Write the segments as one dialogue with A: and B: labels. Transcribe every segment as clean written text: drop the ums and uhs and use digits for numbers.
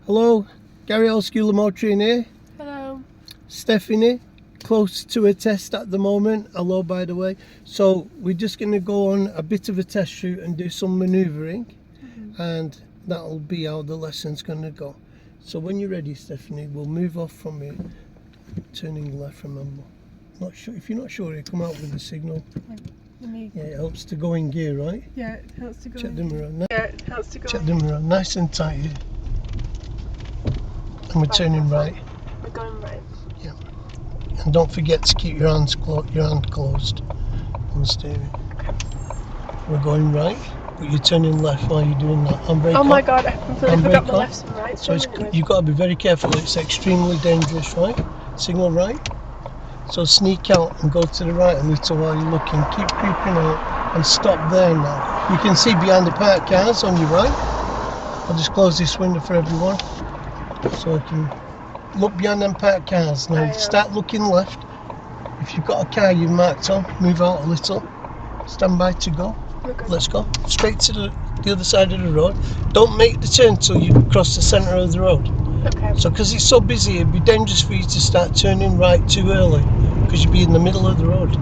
A: Hello, Gary L. School of Motoring here.
B: Hello.
A: Stephanie, close to a test at the moment. Hello, by the way. So we're just going to go on a bit of a test shoot and do some manoeuvring, and that'll be how the lesson's going to go. So when you're ready, Stephanie, we'll move off from here, turning left, remember. Not sure. If you're not sure, you come out with the signal. Yeah, it helps to go in gear, right?
B: Yeah, it helps to go.
A: Check them around.
B: Yeah, it helps to go.
A: Check them around, nice and tight here. And we're turning right.
B: We're going right.
A: Yeah. And don't forget to keep your hand closed on the steering.
B: Okay.
A: We're going right, but you're turning left while you're doing that. Handbrake
B: Oh my
A: on.
B: god, I completely forgot my left and right.
A: So you've got to be very careful. It's extremely dangerous, right? Signal right. So sneak out and go to the right a little while you're looking. Keep creeping out and stop there now. You can see behind the parked cars on your right. I'll just close this window for everyone so I can look behind them parked cars. Now start looking left. If you've got a car you've marked on, move out a little. Stand by to go.
B: Okay.
A: Let's go. Straight to the other side of the road. Don't make the turn till you cross the centre of the road.
B: Okay.
A: So because it's so busy, it'd be dangerous for you to start turning right too early because you'd be in the middle of the road.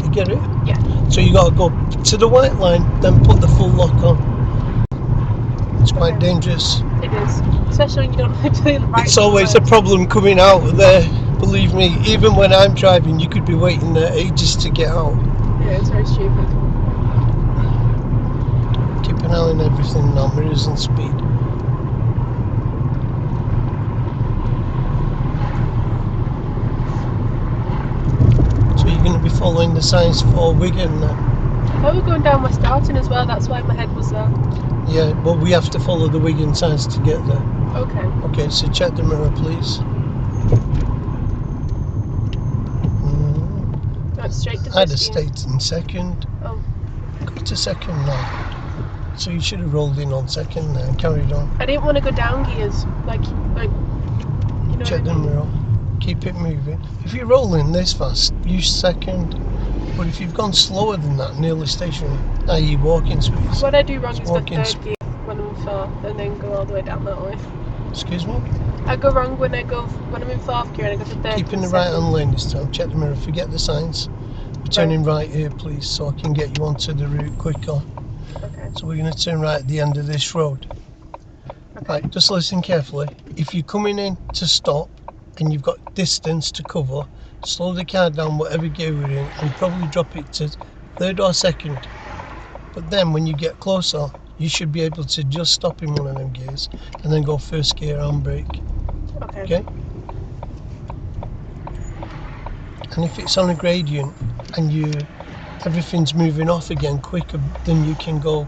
A: You get it?
B: Yeah.
A: So you got to go to the white line, then put the full lock on. It's quite dangerous.
B: It is. Especially when you don't have to do the right.
A: It's always a problem coming out there. Believe me, even when I'm driving, you could be waiting there ages to get out.
B: Yeah, it's very stupid.
A: Keep an eye on everything now, mirrors and speed. So you're going to be following the signs for Wigan now.
B: Oh, we're going down West Darton as well, that's why my head was there.
A: Yeah, but we have to follow the Wigan signs to get there.
B: Okay.
A: Okay, so check the mirror, please.
B: That's straight to
A: I'd have
B: Christian.
A: stayed in second.
B: Oh.
A: Go to second now. So you should have rolled in on second there and carried on.
B: I didn't want to go down gears, like you know.
A: Check the mirror. Keep it moving. If you're rolling this fast, use second. But if you've gone slower than that, nearly stationary, i.e. walking speeds.
B: What I do wrong is go
A: Walking
B: third gear when I'm in fourth and then go all the way down that way.
A: Excuse me?
B: I go wrong when I'm in fourth gear and I go to third.
A: Keep in the right hand lane this time. Check the mirror. Forget the signs. We're turning right here, please, so I can get you onto the route quicker.
B: Okay.
A: So we're going to turn right at the end of this road.
B: Okay.
A: Right, just listen carefully. If you're coming in to stop and you've got distance to cover, slow the car down whatever gear we're in and probably drop it to third or second. But then when you get closer, you should be able to just stop in one of them gears and then go first gear handbrake. Okay? And if it's on a gradient and everything's moving off again quicker than you can go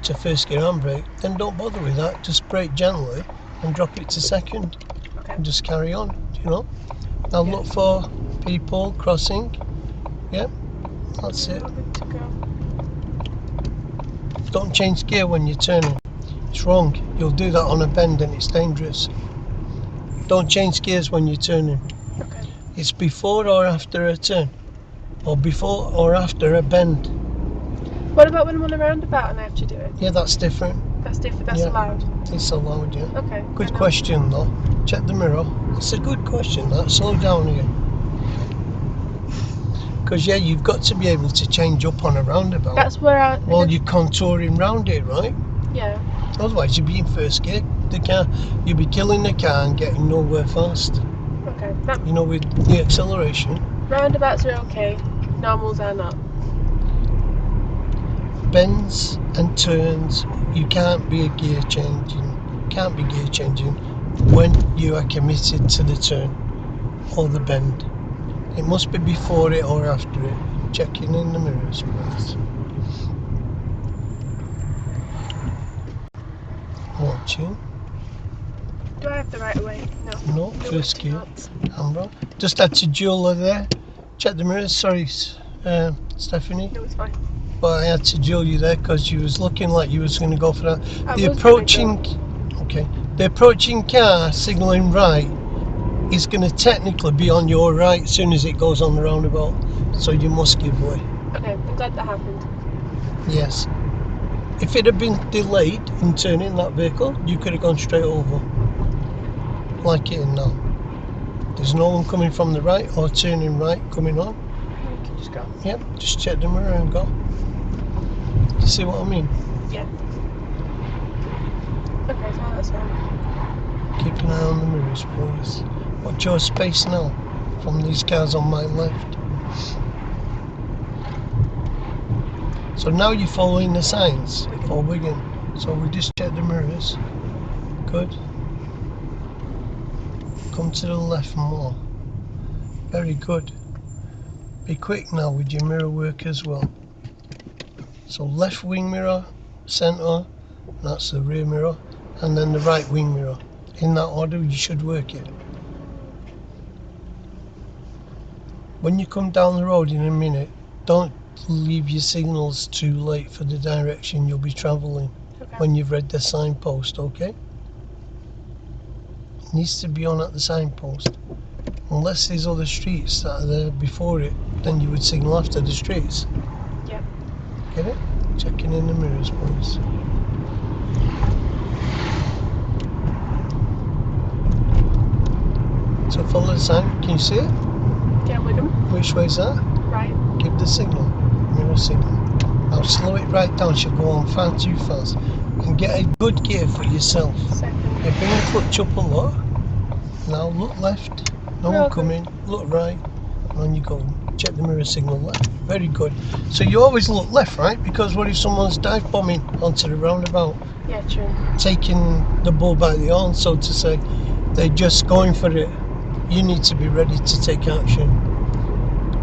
A: to first gear handbrake, then don't bother with that. Just brake gently and drop it to second.
B: Okay.
A: And just carry on, you know. Now look for people crossing. Yep, that's it.
B: Good to go.
A: Don't change gear when you're turning. It's wrong. You'll do that on a bend and it's dangerous. Don't change gears when you're turning.
B: Okay.
A: It's before or after a turn, or before or after a bend.
B: What about when I'm on a roundabout and I have to do it?
A: Yeah, that's different.
B: That's different. That's
A: Yeah.
B: allowed.
A: It's allowed, yeah.
B: Okay.
A: Good question though. Check the mirror. It's a good question that. Slow down here. Because yeah, you've got to be able to change up on a roundabout
B: That's where
A: while you're contouring round it, right?
B: Yeah.
A: Otherwise you'd be in first gear. You'd be killing the car and getting nowhere fast.
B: Okay.
A: You know, with the acceleration.
B: Roundabouts are okay. Normals are not.
A: Bends and turns, you can't be gear changing when you are committed to the turn or the bend. It must be before it or after it. Checking in the mirrors, please. Watching.
B: Do I have the right way? No.
A: No, first gear. Camera. Just had to dual there. Check the mirrors. Sorry, Stephanie.
B: No, it's fine.
A: But I had to duel you there because you was looking like you was going to go for that. The approaching car signalling right is going to technically be on your right as soon as it goes on the roundabout. So you must give way.
B: Okay, I'm glad that happened.
A: Yes. If it had been delayed in turning that vehicle, you could have gone straight over. like it in now. There's no one coming from the right or turning right coming on.
B: You can just go.
A: Yep, just check the mirror and go. You see what I mean?
B: Yeah. Okay, so that's fine.
A: Keep an eye on the mirrors, please. Watch your space now from these cars on my left. So now you're following the signs for Wigan. So we just check the mirrors. Good. Come to the left more. Very good. Be quick now with your mirror work as well. So left wing mirror, centre, that's the rear mirror, and then the right wing mirror. In that order you should work it. When you come down the road in a minute, don't leave your signals too late for the direction you'll be travelling
B: Okay.
A: when you've read the signpost, okay? It needs to be on at the signpost. Unless there's other streets that are there before it, then you would signal after the streets.
B: Yeah.
A: Get it? Checking in the mirrors, please. So follow the sign. Can you see it?
B: Yeah, Wigan.
A: Which way is that?
B: Right.
A: Give the signal. Mirror signal. Now slow it right down. She'll go on far too fast. And get a good gear for yourself.
B: Second.
A: Yeah, bring the clutch up a lot. Now look left. No one
B: Okay.
A: coming. Look right. And on you go. Check the mirror signal left. Very good. So you always look left, right? Because what if someone's dive bombing onto the roundabout?
B: Yeah, true.
A: Taking the bull by the horn, so to say. They're just going for it. You need to be ready to take action.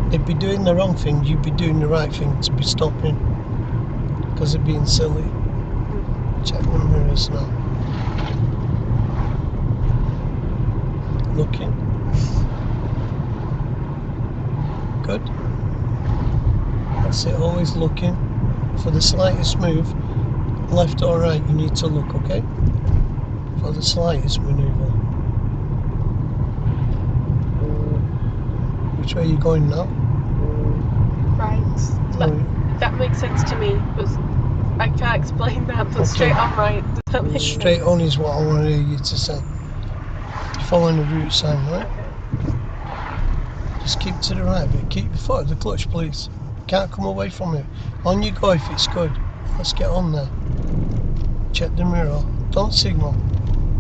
A: They'd be doing the wrong thing, you'd be doing the right thing to be stopping. Because they're being silly. Check the mirrors now. Looking. Good. That's it, always looking. For the slightest move, left or right, you need to look, okay? For the slightest manoeuvre. Which way are you going now?
B: Right.
A: No,
B: That makes sense to me, but I can't explain that. But
A: Okay.
B: straight on right. Does that make
A: straight
B: sense?
A: on is what I want to hear you to say. You're following the route sign, right?
B: Okay.
A: Just keep to the right, but keep your foot at the clutch, please. Can't come away from it. On you go if it's good. Let's get on there. Check the mirror. Don't signal.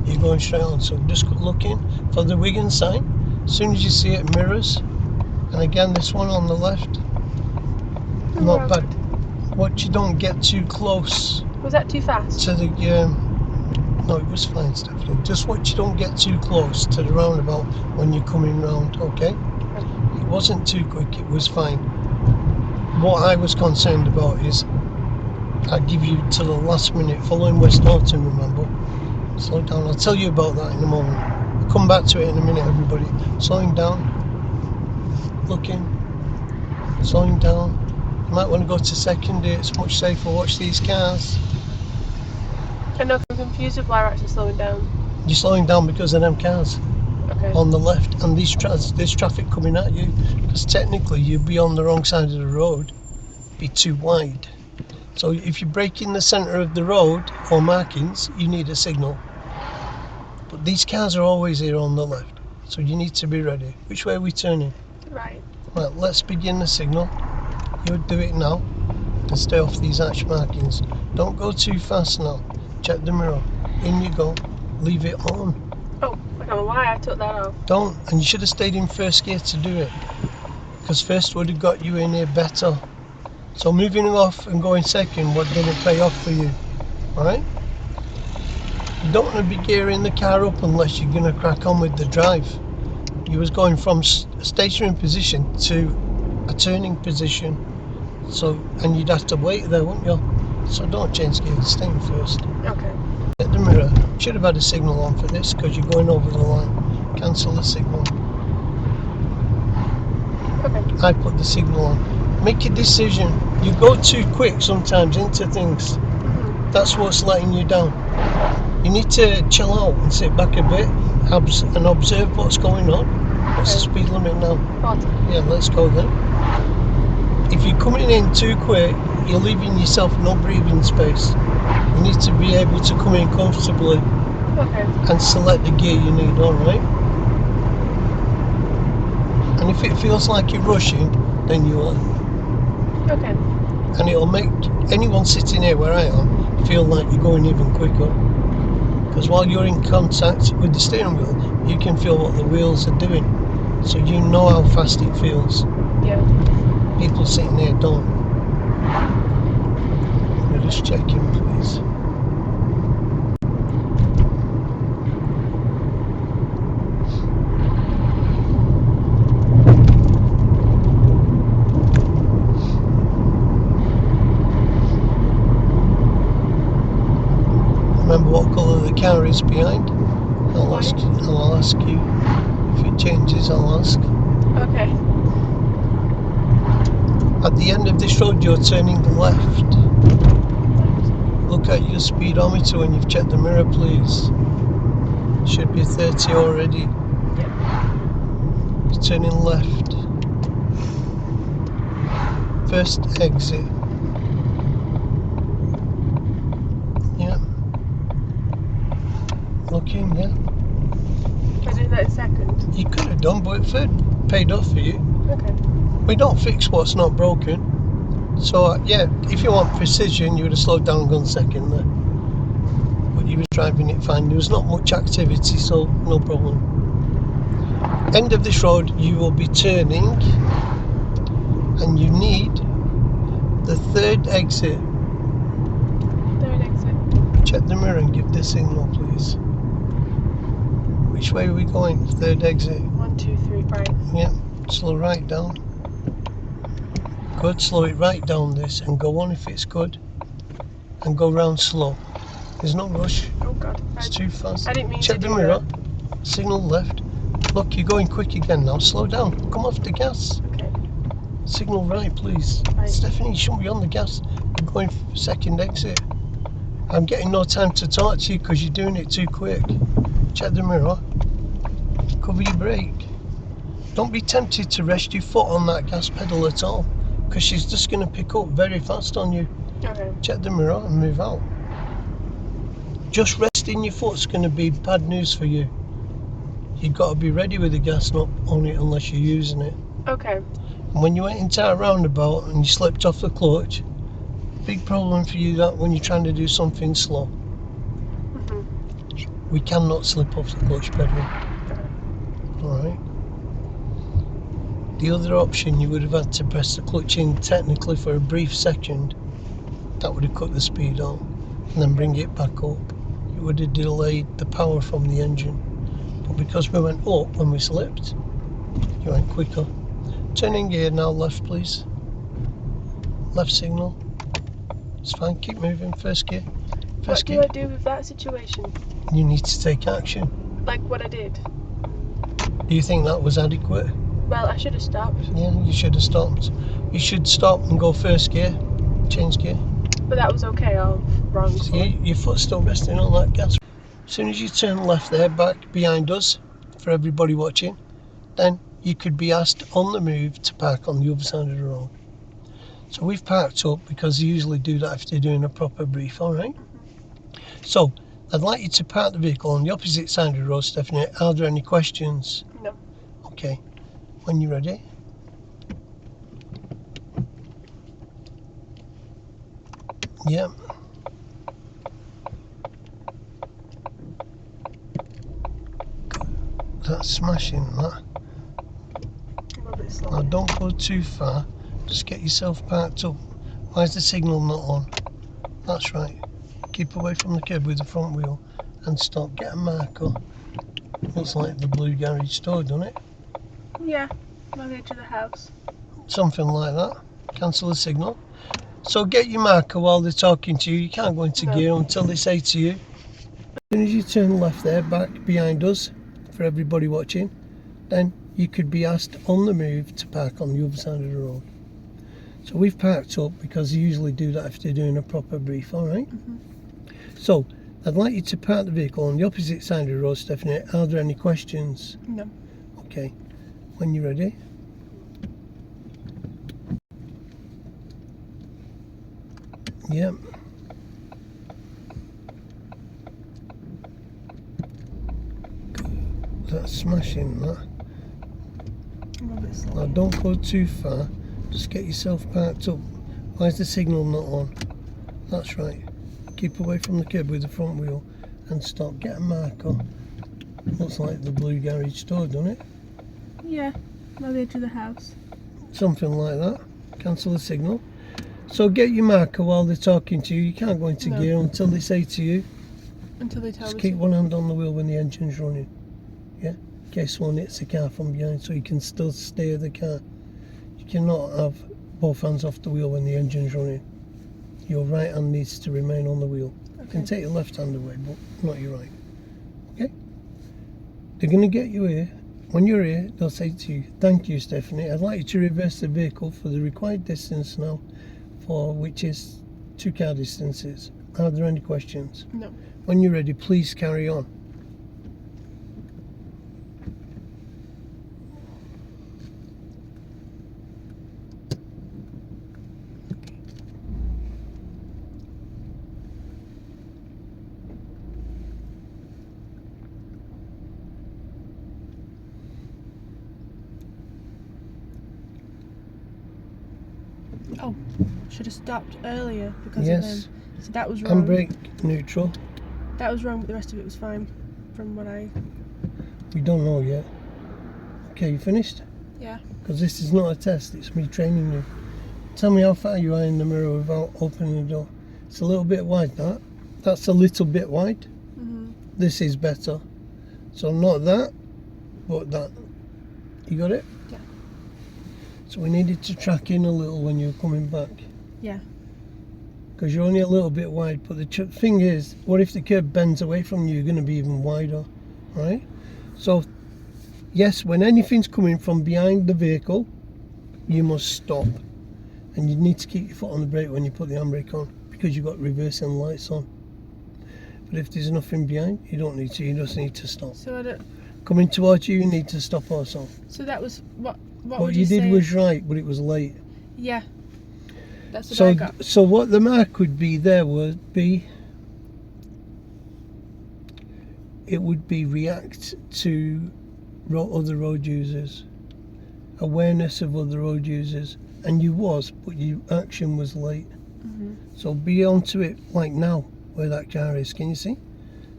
A: You're going straight on, so just looking for the Wigan sign. As soon as you see it, mirrors. And again, this one on the left. Not bad. Watch you don't get too close
B: Was that too fast?
A: to the no, it was fine, Stephanie. Just watch you don't get too close to the roundabout when you're coming round, okay? It wasn't too quick, it was fine. What I was concerned about is I give you to the last minute following West Norton, remember? Slow down, I'll tell you about that in a moment. I'll come back to it in a minute, everybody. Slowing down, looking, slowing down. You might want to go to second here, it's much safer. Watch these cars.
B: I know, I'm confused with why we're actually slowing down.
A: You're slowing down because of them cars
B: Okay.
A: on the left and there's traffic coming at you, because technically you'd be on the wrong side of the road, be too wide. So if you break in the centre of the road or markings, you need a signal. But these cars are always here on the left, so you need to be ready. Which way are we turning?
B: Right.
A: Right, let's begin the signal. You'll do it now to stay off these hatch markings. Don't go too fast now. Check the mirror. In you go. Leave it on.
B: Oh, I don't know why I took that off.
A: Don't. And you should have stayed in first gear to do it, because first would have got you in here better. So moving off and going second would didn't pay off for you. Alright? You don't want to be gearing the car up unless you're going to crack on with the drive. You was going from a stationary position to a turning position. So, and you'd have to wait there, wouldn't you? So don't change gears, stay in first.
B: Okay.
A: Get the mirror. Should have had a signal on for this because you're going over the line. Cancel the signal.
B: Okay.
A: I put the signal on. Make a decision. You go too quick sometimes into things. That's what's letting you down. You need to chill out and sit back a bit and observe what's going on. What's the speed limit now?
B: 40.
A: Yeah, let's go then. If you're coming in too quick, you're leaving yourself no breathing space. You need to be able to come in comfortably
B: Okay.
A: and select the gear you need, alright? And if it feels like you're rushing, then you are.
B: Okay.
A: And it'll make anyone sitting here where I am feel like you're going even quicker. Because while you're in contact with the steering wheel, you can feel what the wheels are doing. So you know how fast it feels.
B: Yeah.
A: People sitting here don't. We're just checking, please. Remember what colour the car is behind? I'll ask you. If it changes, I'll ask.
B: Okay.
A: At the end of this road, you're turning left. Look at your speedometer when you've checked the mirror, please. Should be 30 already. You're turning left. First exit. Yeah. Looking, yeah.
B: I do that in second.
A: You could have done, but it paid off for you.
B: Okay.
A: We don't fix what's not broken. So, yeah, if you want precision, you would have slowed down and gone second there. But you were driving it fine. There was not much activity, so no problem. End of this road, you will be turning, and you need the third exit.
B: Third exit.
A: Check the mirror and give the signal, please. Which way are we going? Third exit.
B: 1, 2, 3, right.
A: Yeah, slow right down. Good, slow it right down this and go on if it's good. And go round slow. There's no rush.
B: Oh god.
A: It's too fast.
B: I didn't mean
A: Check
B: to
A: the
B: do
A: mirror.
B: that.
A: Signal left. Look, you're going quick again now. Slow down. Come off the gas.
B: Okay.
A: Signal right, please.
B: Right.
A: Stephanie, you shouldn't be on the gas. You're going for second exit. I'm getting no time to talk to you because you're doing it too quick. Check the mirror. Cover your brake. Don't be tempted to rest your foot on that gas pedal at all, because she's just going to pick up very fast on you.
B: Okay.
A: Check the mirror and move out. Just resting your foot's going to be bad news for you. You've got to be ready with the gas not on it unless you're using it.
B: Okay.
A: And when you went into a roundabout and you slipped off the clutch, big problem for you that when you're trying to do something slow. We cannot slip off the clutch pedal. Alright. The other option, you would have had to press the clutch in technically for a brief second. That would have cut the speed on and then bring it back up. It would have delayed the power from the engine. But because we went up when we slipped, you went quicker. Turning gear now, left please. Left signal. It's fine, keep moving. First gear. First gear.
B: What do I do with that situation?
A: You need to take action.
B: Like what I did?
A: Do you think that was adequate?
B: Well, I should have stopped.
A: Yeah, you should have stopped. You should stop and go first gear. Change gear.
B: But that was okay, all wrong. So.
A: Your foot's still resting on that gas. As soon as you turn left there, back behind us, for everybody watching, then you could be asked on the move to park on the other side of the road. So we've parked up because they usually do that if they're doing a proper brief, alright? So, I'd like you to park the vehicle on the opposite side of the road, Stephanie. Are there any questions?
B: No.
A: Okay. When you're ready. Yeah. That's smashing, that.
B: A bit slow.
A: Now don't go too far. Just get yourself parked up. Why is the signal not on? That's right. Keep away from the curb with the front wheel and stop. Get a marker. Looks like the blue garage store, doesn't it?
B: Yeah, on the edge of the house.
A: Something like that. Cancel the signal. So get your marker while they're talking to you. You can't go into gear until they say to you. As soon as you turn left there, back behind us, for everybody watching, then you could be asked on the move to park on the other side of the road. So we've parked up because they usually do that if they're doing a proper brief, alright? So, I'd like you to park the vehicle on the opposite side of the road, Stephanie. Are there any questions?
B: No.
A: Okay. When you're ready. Yep. That's smashing that.
B: I'm a bit slow.
A: Now don't go too far. Just get yourself parked up. Why is the signal not on? That's right. Keep away from the curb with the front wheel and stop. Get a marker. Looks like the blue garage door, doesn't it?
B: Yeah, by the edge of the house.
A: Something like that. Cancel the signal. So get your marker while they're talking to you. You can't go into
B: No.
A: gear until they say to you.
B: Until they tell
A: Just
B: me
A: keep
B: to.
A: one hand on the wheel when the engine's running. Yeah? In case one hits the car from behind, so you can still steer the car. You cannot have both hands off the wheel when the engine's running. Your right hand needs to remain on the wheel. You can
B: Okay.
A: take your left hand away, but not your right. Okay? They're going to get you here. When you're here, they'll say to you, "Thank you, Stephanie. I'd like you to reverse the vehicle for the required distance now, for which is 2 car distances. Are there any questions?
B: No.
A: When you're ready, please carry on."
B: Oh, should have stopped earlier because
A: Yes.
B: of them. So that was wrong.
A: Handbrake neutral.
B: That was wrong, but the rest of it was fine. From what I.
A: We don't know yet. Okay, you finished?
B: Yeah.
A: Because this is not a test, it's me training you. Tell me how far you are in the mirror without opening the door. It's a little bit wide, that. That's a little bit wide.
B: Mhm.
A: This is better. So not that, but that. You got it?
B: Yeah.
A: So we needed to track in a little when you're coming back.
B: Yeah.
A: Because you're only a little bit wide. But the thing is, what if the curb bends away from you? You're going to be even wider, right? So, yes, when anything's coming from behind the vehicle, you must stop. And you need to keep your foot on the brake when you put the handbrake on, because you've got reversing lights on. But if there's nothing behind, you don't need to. You just need to stop.
B: So I don't.
A: Coming towards you, you need to stop also.
B: So that was what. What
A: What
B: would
A: you did
B: say?
A: was right, but it was late.
B: Yeah. That's what I got.
A: So what the mark would be there would be, it would be react to other road users, awareness of other road users, and you was, but your action was late.
B: Mhm.
A: So be onto it like now, where that car is. Can you see?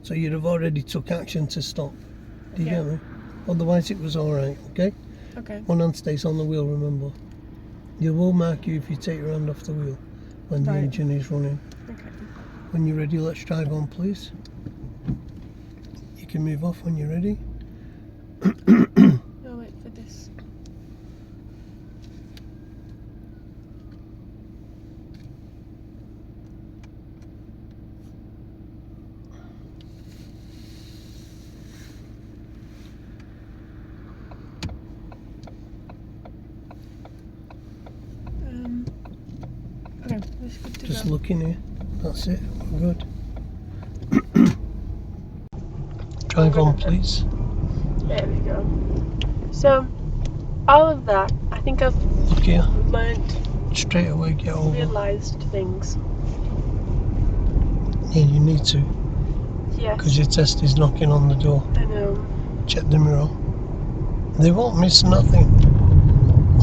A: So you'd have already took action to stop. Do you
B: Yeah.
A: get me? Otherwise it was all right. Okay.
B: Okay.
A: One hand stays on the wheel. Remember, you will mark you if you take your hand off the wheel when the
B: Right.
A: engine is running.
B: Okay.
A: When you're ready, let's drive on, please. You can move off when you're ready.
B: I'll wait for this. Okay, that's good to
A: Just
B: go.
A: look in here. That's it. We're good. Drive on, please.
B: There we go. So, all of that, I think I've
A: Look here.
B: learnt,
A: Straight away, get over.
B: realised things.
A: Yeah, you need to,
B: Yes,
A: because your test is knocking on the door.
B: I know.
A: Check the mirror. They won't miss nothing.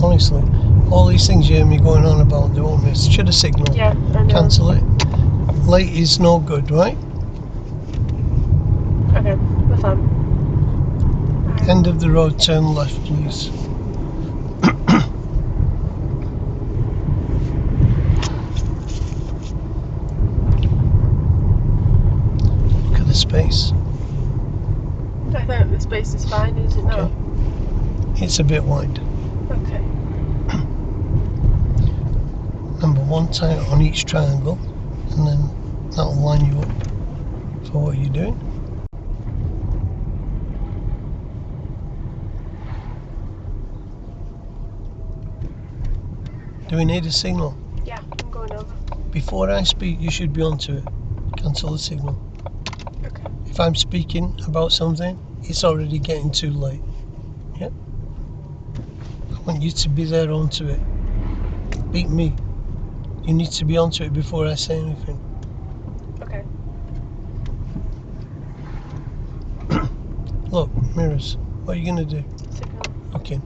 A: Honestly. All these things you hear me going on about, they won't miss. Should have signal.
B: Yeah, I know.
A: Cancel it. Late is no good, right?
B: Okay, we're fine.
A: End of the road, turn left, please. Look at the space.
B: I think the space is fine, is it not?
A: Okay. It's a bit wide.
B: Okay.
A: Number one, tie it on each triangle, and then that'll line you up for what you're doing. Do we need a signal?
B: Yeah, I'm going over.
A: Before I speak, you should be onto it. Cancel the signal.
B: Okay.
A: If I'm speaking about something, it's already getting too late. Yeah? I want you to be there onto it. Beat me. You need to be onto it before I say anything.
B: Okay.
A: Look, mirrors. What are you going to do?
B: Signal.
A: Okay.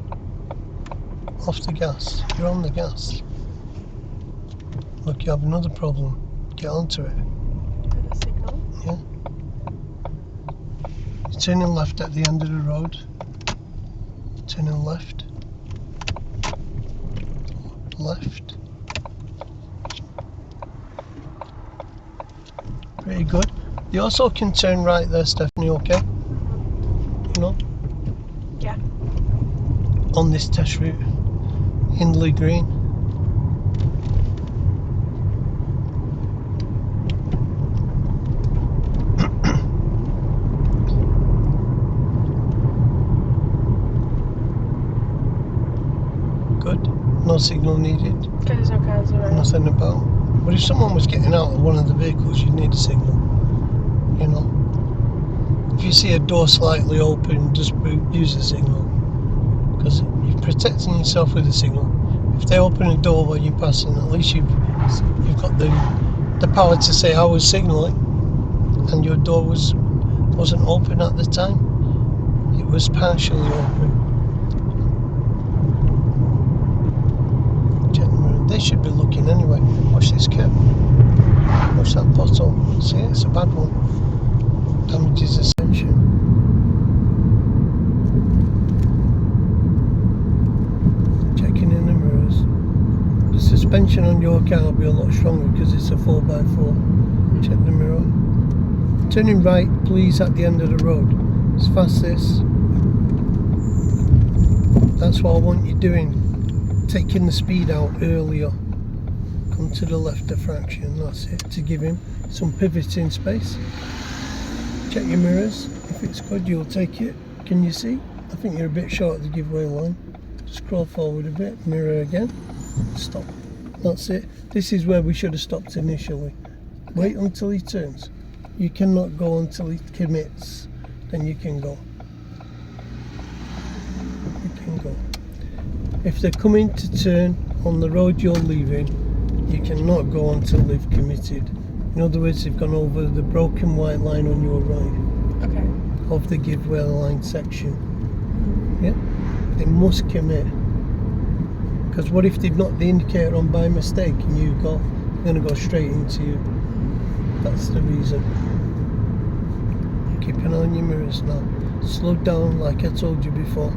A: Off the gas. You're on the gas. Look, you have another problem. Get onto it.
B: With a signal.
A: Yeah. You're turning left at the end of the road. Turning left. Left. Pretty good. You also can turn right there, Stephanie, okay? You know?
B: Yeah.
A: On this test route. Hindley Green. Good. No signal needed.
B: Because there's no cars around.
A: Nothing about. But if someone was getting out of one of the vehicles, you'd need a signal. You know? If you see a door slightly open, just use a signal. Because you're protecting yourself with a signal. If they open a door while you're passing, at least you've got the power to say I was signalling, and your door wasn't open at the time. It was partially open. They should be looking anyway. Watch this curb. Watch that pothole. See, it's a bad one. Damages the suspension. Checking in the mirrors. The suspension on your car will be a lot stronger because it's a 4x4. Check the mirror. Turning right, please, at the end of the road. As fast as. That's what I want you doing. Taking the speed out earlier. Come to the left a fraction, that's it, to give him some pivoting space. Check your mirrors. If it's good, you'll take it. Can you see? I think you're a bit short of the giveaway line. Scroll forward a bit, mirror again. Stop. That's it. This is where we should have stopped initially. Wait until he turns. You cannot go until he commits. Then you can go. You can go. If they're coming to turn on the road you're leaving, you cannot go until they've committed. In other words, they've gone over the broken white line on your right.
B: Okay.
A: Of the giveaway line section. Yeah? They must commit. Because what if they've knocked the indicator on by mistake and you're going to go straight into you? That's the reason. Keep an eye on your mirrors now. Slow down like I told you before.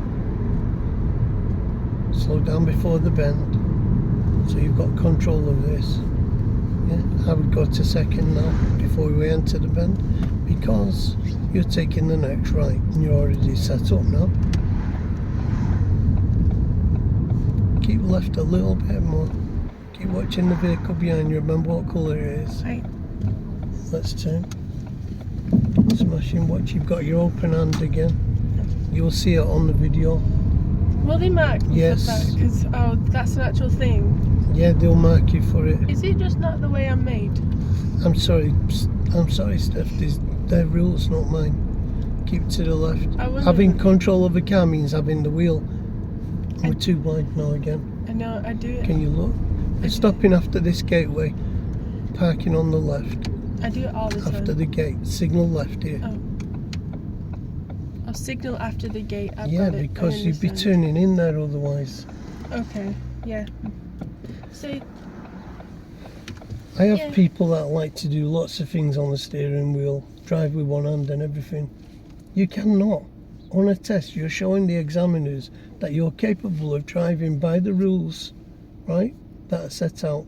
A: Slow down before the bend, so you've got control of this. Yeah, I would go to second now before we enter the bend, because you're taking the next right and you're already set up now. Keep left a little bit more. Keep watching the vehicle behind you. Remember what colour it is.
B: Right.
A: Let's turn. Smashing. Watch. You've got your open hand again. You'll see it on the video.
B: Will they mark me
A: Yes.
B: for that? Because, that's an actual thing.
A: Yeah, they'll mark you for it.
B: Is it just not the way I'm made?
A: I'm sorry, Steph. Their rules, not mine. Keep to the left. Having control of the car means having the wheel. We're too wide now again.
B: I know, I do it.
A: Can you look? We're stopping after this gateway. Parking on the left.
B: I do it all the time.
A: After the gate. Signal left here.
B: Oh. I'll signal after the gate. I've
A: Yeah,
B: got it.
A: because
B: I
A: you'd be
B: understand.
A: turning in there otherwise.
B: Okay, yeah. So,
A: I have
B: Yeah.
A: people that like to do lots of things on the steering wheel, drive with one hand and everything. You cannot. On a test, you're showing the examiners that you're capable of driving by the rules, right, that are set out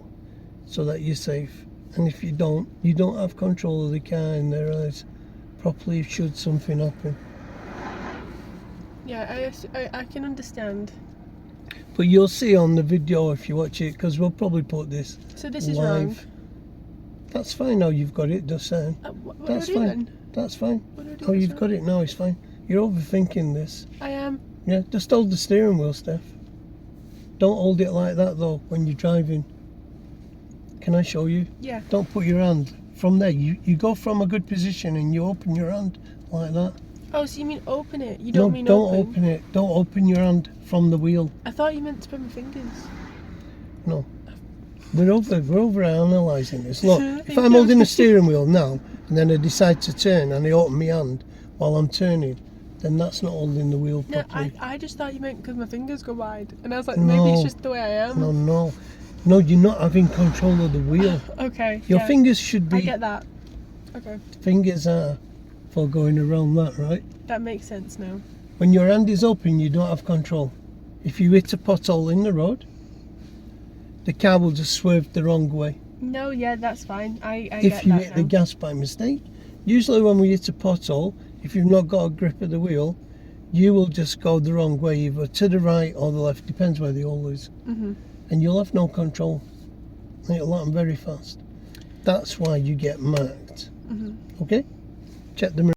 A: so that you're safe. And if you don't have control of the car in their eyes properly should something happen.
B: yeah, I can understand.
A: But you'll see on the video if you watch it, because we'll probably put this
B: So this is
A: live.
B: wrong.
A: That's fine now, you've got it, just saying.
B: What
A: That's
B: do I do
A: fine.
B: then?
A: That's fine.
B: What do I do
A: Oh,
B: that's
A: you've
B: wrong?
A: got it now, it's fine. You're overthinking this.
B: I am.
A: Yeah, just hold the steering wheel, Steph. Don't hold it like that though when you're driving. Can I show you?
B: Yeah.
A: Don't put your hand from there. You go from a good position and you open your hand like that.
B: Oh, so you mean open it? You don't mean
A: don't
B: open?
A: open it. Don't open your hand from the wheel.
B: I thought you meant to put my fingers.
A: No. We're over analysing this. Look, if
B: Thank
A: I'm
B: you.
A: holding the steering wheel now and then I decide to turn and I open my hand while I'm turning, then that's not holding the wheel
B: No,
A: properly.
B: I just thought you meant because my fingers go wide. And I was like, maybe it's
A: No.
B: just the way I am.
A: No, you're not having control of the wheel.
B: Okay.
A: Your
B: yeah,
A: fingers should
B: I
A: be,
B: get that. Okay.
A: fingers are for going around that, right?
B: That makes sense now.
A: When your hand is open, you don't have control. If you hit a pothole in the road, the car will just swerve the wrong way.
B: No, yeah, that's fine. I
A: If
B: get
A: you
B: that
A: hit
B: now.
A: the gas by mistake, usually when we hit a pothole, if you've not got a grip of the wheel, you will just go the wrong way, either to the right or the left, depends where the hole is.
B: Mhm.
A: And you'll have no control. And it'll happen very fast. That's why you get marked.
B: Mhm.
A: Okay? Check the